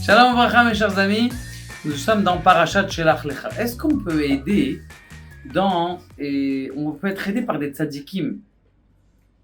Shalom Vracha, mes chers amis, nous sommes dans Parashat Shelach Lecha. Est-ce qu'on peut aider on peut être aidé par des tzadikim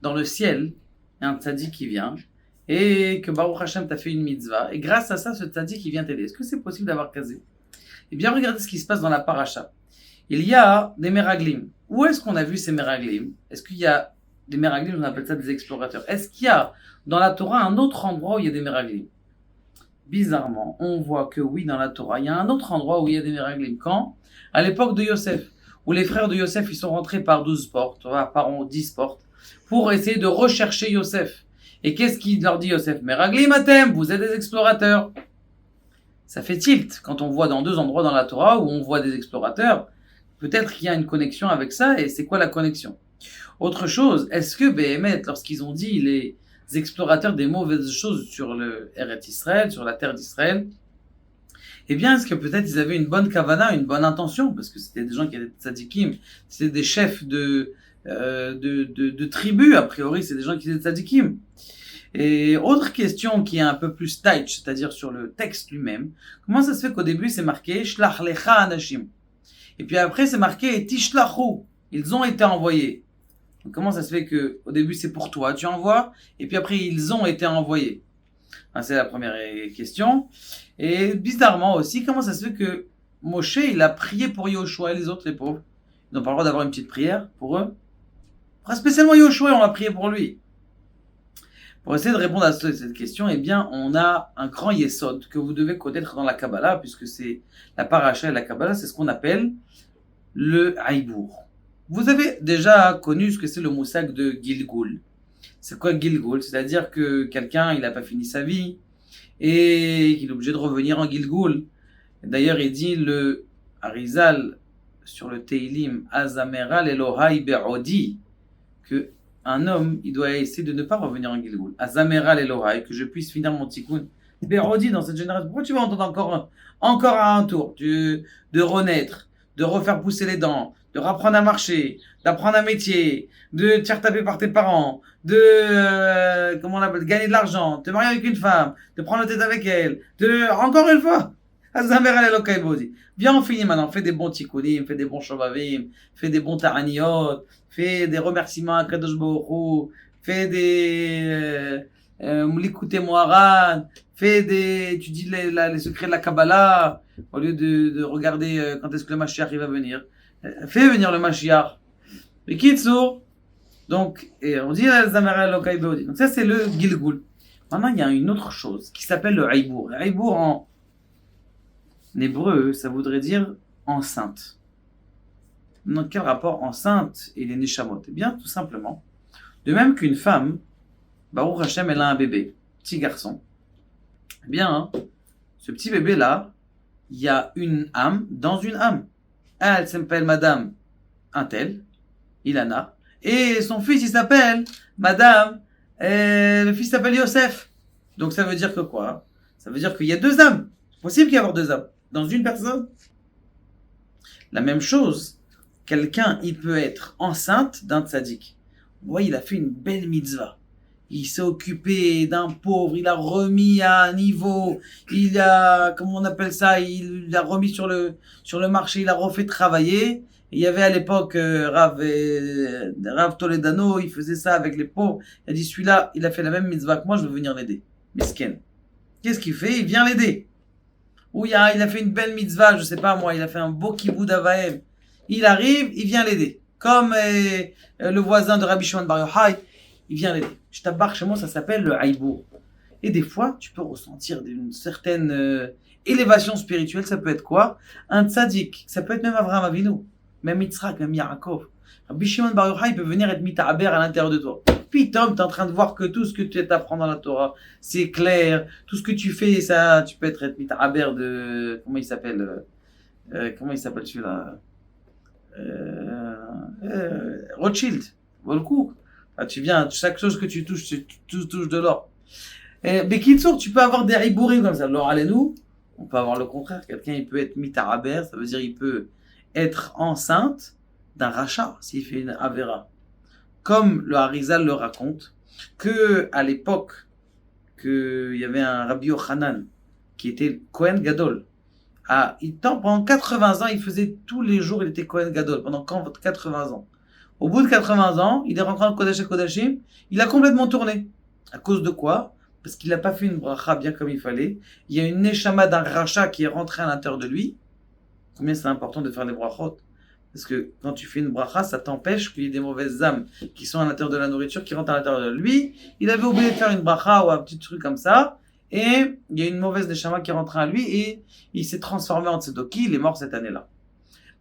dans le ciel? Il y a un tzadik qui vient et que Baruch Hashem t'a fait une mitzvah et grâce à ça, ce tzadik il vient t'aider. Est-ce que c'est possible d'avoir casé? Eh bien, regardez ce qui se passe dans la Parasha. Il y a des meraglim. Où est-ce qu'on a vu ces meraglim? Est-ce qu'il y a des meraglim, on appelle ça des explorateurs? Est-ce qu'il y a dans la Torah un autre endroit où il y a des meraglim? Bizarrement, on voit que oui, dans la Torah, il y a un autre endroit où il y a des meraglim. Quand? À l'époque de Yosef, où les frères de Yosef, ils sont rentrés par 12 portes, par 10 portes, pour essayer de rechercher Yosef. Et qu'est-ce qu'il leur dit Yosef? Meraglim atem, vous êtes des explorateurs. Ça fait tilt quand on voit dans deux endroits dans la Torah où on voit des explorateurs. Peut-être qu'il y a une connexion avec ça, et c'est quoi la connexion? Autre chose, est-ce que Béhémet, lorsqu'ils ont dit les explorateurs des mauvaises choses sur le Eretz Israël, sur la terre d'Israël, eh bien, est-ce que peut-être ils avaient une bonne kavana, une bonne intention, parce que c'était des gens qui étaient tzadikim, c'était des chefs de tribus, a priori, c'est des gens qui étaient tzadikim. Et autre question qui est un peu plus tight, c'est-à-dire sur le texte lui-même, comment ça se fait qu'au début c'est marqué Shlach lecha anashim, et puis après c'est marqué Tishlachu, ils ont été envoyés. Donc, comment ça se fait que au début c'est pour toi, tu envoies, et puis après ils ont été envoyés? C'est la première question. Et bizarrement aussi, comment ça se fait que Moshe il a prié pour Yoshua et les autres, les pauvres, ils n'ont pas le droit d'avoir une petite prière pour eux? Pas spécialement Yoshua, on a prié pour lui. Pour essayer de répondre à cette question, eh bien, on a un grand yesod que vous devez connaître dans la Kabbalah, puisque c'est la paracha et la Kabbalah, c'est ce qu'on appelle le haïbour. Vous avez déjà connu ce que c'est le moussag de Gilgul. C'est quoi Gilgul? C'est-à-dire que quelqu'un, il n'a pas fini sa vie et qu'il est obligé de revenir en Gilgul. D'ailleurs, il dit le Arizal sur le Teilim, Azameral Elohai Be'odi, que un homme, il doit essayer de ne pas revenir en Gilgul. Azameral Elohai, que je puisse finir mon tikkun. Be'odi dans cette génération. Pourquoi tu vas entendre encore à un tour de renaître, de refaire pousser les dents, de rapprendre à marcher, d'apprendre un métier, de te faire taper par tes parents, de gagner de l'argent, de te marier avec une femme, de prendre la tête avec elle, encore une fois, Azameral Elohai Be'odi. Viens, on finit maintenant, fais des bons tikkunim, fais des bons shovavim, fais des bons ta'aniyot, fais des remerciements à Kadosh Baruch Hu, fais des Mlikute Moharan, tu dis les secrets de la Kabbalah, au lieu de regarder quand est-ce que le Mashiach il va venir. Fais venir le Mashiach. Et Kitsour, donc, et on dit Zameral Elohai Be'odi. Donc ça c'est le Gilgul. Maintenant il y a une autre chose qui s'appelle le Haïbour. Le Haïbour en hébreu, ça voudrait dire enceinte. Dans quel rapport enceinte et les neshamot? Eh bien, tout simplement, de même qu'une femme, Baruch Hashem, elle a un bébé, petit garçon. Eh bien, ce petit bébé-là, il y a une âme dans une âme. Elle s'appelle Madame Untel, Ilana, et son fils, il s'appelle Madame, le fils s'appelle Yosef. Donc ça veut dire que quoi? Ça veut dire qu'il y a deux âmes. C'est possible qu'il y ait deux âmes dans une personne. La même chose, quelqu'un, il peut être enceinte d'un tzaddik. Ouais, il a fait une belle mitzvah. Il s'est occupé d'un pauvre, il a remis à un niveau, il a, comment on appelle ça, il l'a remis sur le marché, il a refait travailler. Il y avait à l'époque Rav Toledano, il faisait ça avec les pauvres. Il a dit, celui-là, il a fait la même mitzvah que moi, je veux venir l'aider. Misken. Qu'est-ce qu'il fait? Il vient l'aider. Ou il a fait une belle mitzvah, je sais pas moi, il a fait un beau kibbutz avaem. Il arrive, il vient l'aider. Comme le voisin de Rabbi Shimon Bar Yochai, il vient l'aider. Je tabarre chez moi, ça s'appelle le haïbour. Et des fois, tu peux ressentir une certaine élévation spirituelle. Ça peut être quoi? Un tzaddik. Ça peut être même Avraham Avinu, même Yitzhak, même Yaakov. Rabbi Shimon Bar Yochai peut venir être mita'aber à l'intérieur de toi. Puis Tom, tu es en train de voir que tout ce que tu apprends dans la Torah, c'est clair. Tout ce que tu fais, ça, tu peux être mita'aber de... Comment il s'appelle celui-là? Rothschild, Volcourt. Tu viens, chaque chose que tu touches de l'or. Bekitsour, tu peux avoir des haïbourim comme ça. Alors, allez-nous, on peut avoir le contraire. Quelqu'un, il peut être mitaraber, ça veut dire il peut être enceinte d'un rachat s'il fait une avera. Comme le Harizal le raconte, que à l'époque, qu'il y avait un Rabbi Yochanan qui était Kohen Gadol. Pendant 80 ans, il faisait tous les jours, il était Kohen Gadol, pendant 80 ans. Au bout de 80 ans, il est rentré en Kodesh Kodashim, il a complètement tourné. À cause de quoi? Parce qu'il n'a pas fait une bracha bien comme il fallait. Il y a une neshama d'un rachat qui est rentrée à l'intérieur de lui. Combien c'est important de faire des brachot? Parce que quand tu fais une bracha, ça t'empêche qu'il y ait des mauvaises âmes qui sont à l'intérieur de la nourriture, qui rentrent à l'intérieur de lui. Il avait oublié de faire une bracha ou un petit truc comme ça. Et il y a une mauvaise neshama qui est rentrée à lui et il s'est transformé en tzedoki. Il est mort cette année-là.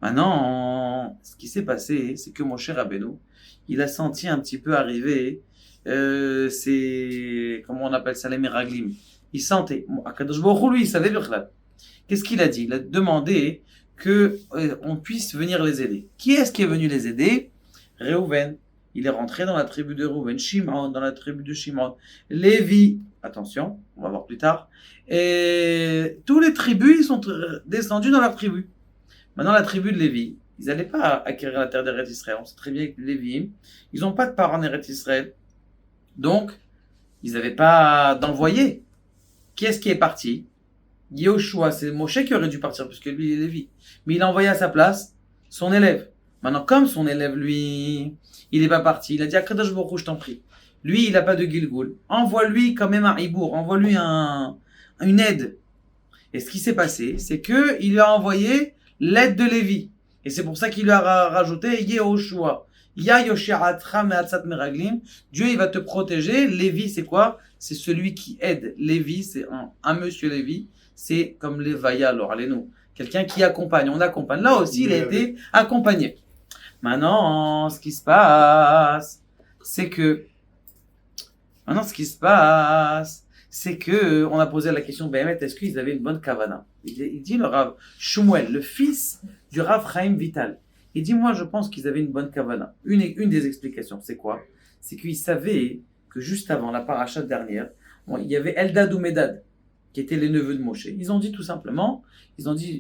Maintenant, ce qui s'est passé, c'est que Moshe Rabbeinu, il a senti un petit peu arriver, comment on appelle ça, les miraglim. Il sentait. Akadosh Baruch Hu, lui, il savait Birchlat. Qu'est-ce qu'il a dit? Il a demandé que on puisse venir les aider. Qui est-ce qui est venu les aider? Réhouven. Il est rentré dans la tribu de Réhouven. Shimon, dans la tribu de Shimon. Lévi, attention, on va voir plus tard. Et tous les tribus, ils sont descendus dans leur tribu. Maintenant, la tribu de Lévi, ils n'allaient pas acquérir la terre d'Eretz Israël. On sait très bien que les Lévi, ils n'ont pas de parents en Eretz Israël. Donc, ils n'avaient pas d'envoyé. Qui est-ce qui est parti? Yoshua, c'est Moshe qui aurait dû partir, puisque lui, il est Lévi. Mais il a envoyé à sa place son élève. Maintenant, comme son élève, lui, il n'est pas parti, il a dit à Kadosh Baruch Hu, je t'en prie. Lui, il n'a pas de Gilgul. Envoie-lui quand même un hibour, envoie-lui une aide. Et ce qui s'est passé, c'est qu'il lui a envoyé l'aide de Lévi. Et c'est pour ça qu'il lui a rajouté Yehoshua. Ya Yoshi'atra me'atzat meraglim. Dieu, il va te protéger. Lévi, c'est quoi? C'est celui qui aide. Lévi, c'est un monsieur Lévi. C'est comme Lévaya, alors allez-nous. Quelqu'un qui accompagne. On accompagne. Là aussi, il a été accompagné. Maintenant, ce qui se passe, c'est que on a posé la question, est-ce qu'ils avaient une bonne kavana? Il dit le Rav Shmuel, le fils du Rav Chaim Vital. Il dit, moi je pense qu'ils avaient une bonne kavana. Une des explications, c'est quoi? C'est qu'ils savaient que juste avant la paracha dernière, il y avait Eldad ou Medad, qui étaient les neveux de Moshe. Ils ont dit tout simplement,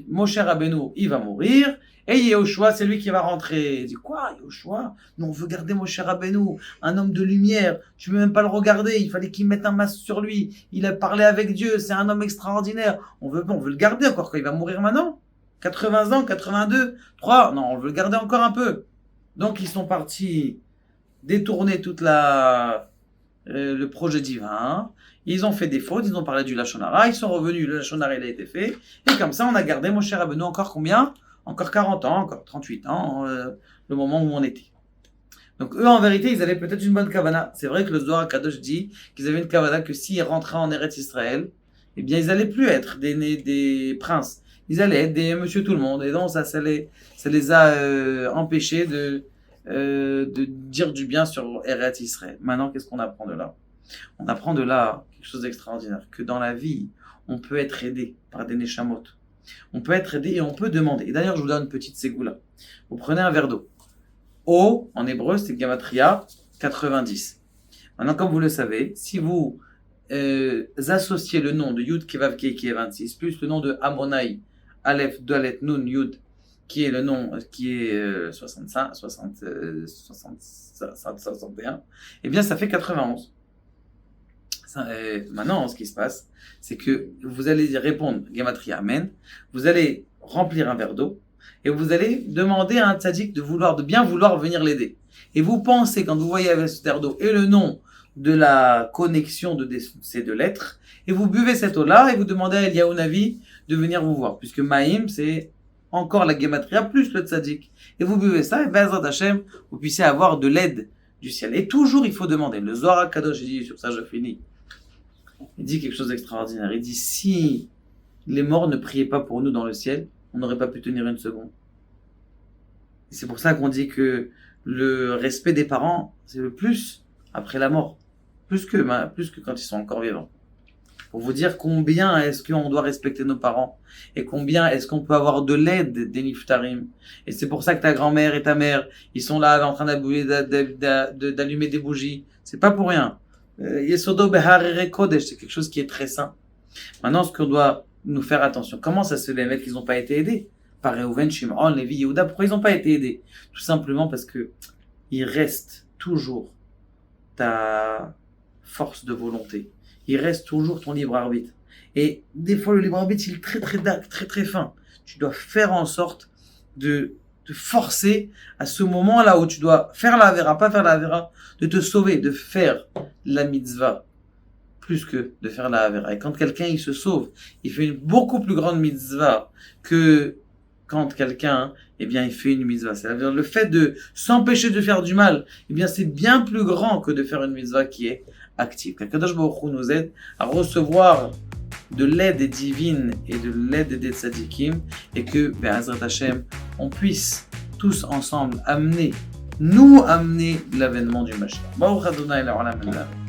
Moshe Rabbeinu, il va mourir, et Yehoshua, c'est lui qui va rentrer. Il dit, quoi, Yehoshua? Nous, on veut garder Moshe Rabbeinu, un homme de lumière. Tu ne veux même pas le regarder. Il fallait qu'il mette un masque sur lui. Il a parlé avec Dieu. C'est un homme extraordinaire. On veut le garder encore quand il va mourir maintenant. 80 ans, 82, 3. Non, on veut le garder encore un peu. Donc, ils sont partis détourner le projet divin. Ils ont fait des fautes, ils ont parlé du Lachon Hara, ils sont revenus, le Lachon Hara il a été fait, et comme ça on a gardé Moshe Rabbeinu encore combien? Encore 40 ans, encore 38 ans, le moment où on était. Donc eux en vérité ils avaient peut-être une bonne kavana. C'est vrai que le Zohar HaKadosh dit qu'ils avaient une kavana que s'ils rentraient en Eretz Israël, eh bien ils allaient plus être des princes, ils allaient être des monsieur tout le monde, et donc ça les a empêchés de dire du bien sur Eretz Israël. Maintenant qu'est-ce qu'on apprend de là? On apprend de là quelque chose d'extraordinaire, que dans la vie, on peut être aidé par des neshamot. On peut être aidé et on peut demander. Et d'ailleurs, je vous donne une petite ségoula. Vous prenez un verre d'eau. Eau, en hébreu, c'est Gematria 90. Maintenant, comme vous le savez, si vous associez le nom de Yud Kevav Kei qui est 26, plus le nom de Amonai, Aleph, Dalet, Nun, Yud, qui est le nom qui est 65, 61, eh bien, ça fait 91. Maintenant, ce qui se passe, c'est que vous allez répondre Gematria Amen, vous allez remplir un verre d'eau, et vous allez demander à un tzaddik de bien vouloir venir l'aider. Et vous pensez, quand vous voyez avec ce verre d'eau, et le nom de la connexion de ces deux lettres, et vous buvez cette eau-là, et vous demandez à Eliyahu Navi de venir vous voir, puisque Maïm, c'est encore la Gematria plus le tzaddik. Et vous buvez ça, et Be'ezrat Hashem, vous puissiez avoir de l'aide du ciel. Et toujours, il faut demander. Le Zohar HaKadosh, il dit, sur ça je finis, il dit quelque chose d'extraordinaire. Il dit, si les morts ne priaient pas pour nous dans le ciel, on n'aurait pas pu tenir une seconde. Et c'est pour ça qu'on dit que le respect des parents, c'est le plus après la mort. Plus que quand ils sont encore vivants. Pour vous dire combien est-ce qu'on doit respecter nos parents. Et combien est-ce qu'on peut avoir de l'aide des niftarim. Et c'est pour ça que ta grand-mère et ta mère, ils sont là en train d'allumer des bougies. C'est pas pour rien. Yesodo beharere kodesh, c'est quelque chose qui est très sain. Maintenant, ce qu'on doit nous faire attention, comment ça se fait, les mecs, ils n'ont pas été aidés par Réhouven, Shimon, Lévi, Yehuda? Pourquoi ils n'ont pas été aidés? Tout simplement parce que il reste toujours ta force de volonté. Il reste toujours ton libre arbitre. Et des fois, le libre arbitre, il est très très dark, très très fin. Tu dois faire en sorte de te forcer à ce moment-là où tu dois faire la vera, pas faire la vera, de te sauver, de faire la mitzvah plus que de faire la vera. Et quand quelqu'un il se sauve, il fait une beaucoup plus grande mitzvah que quand quelqu'un, eh bien, il fait une mitzvah. C'est-à-dire le fait de s'empêcher de faire du mal, eh bien, c'est bien plus grand que de faire une mitzvah qui est active. Qu'Akadosh Baruch Hu nous aide à recevoir de l'aide divine et de l'aide des tzadikim, et que, Be'ezrat Hashem, on puisse tous ensemble nous amener l'avènement du Mashiach. Baruch Adonai l'olam.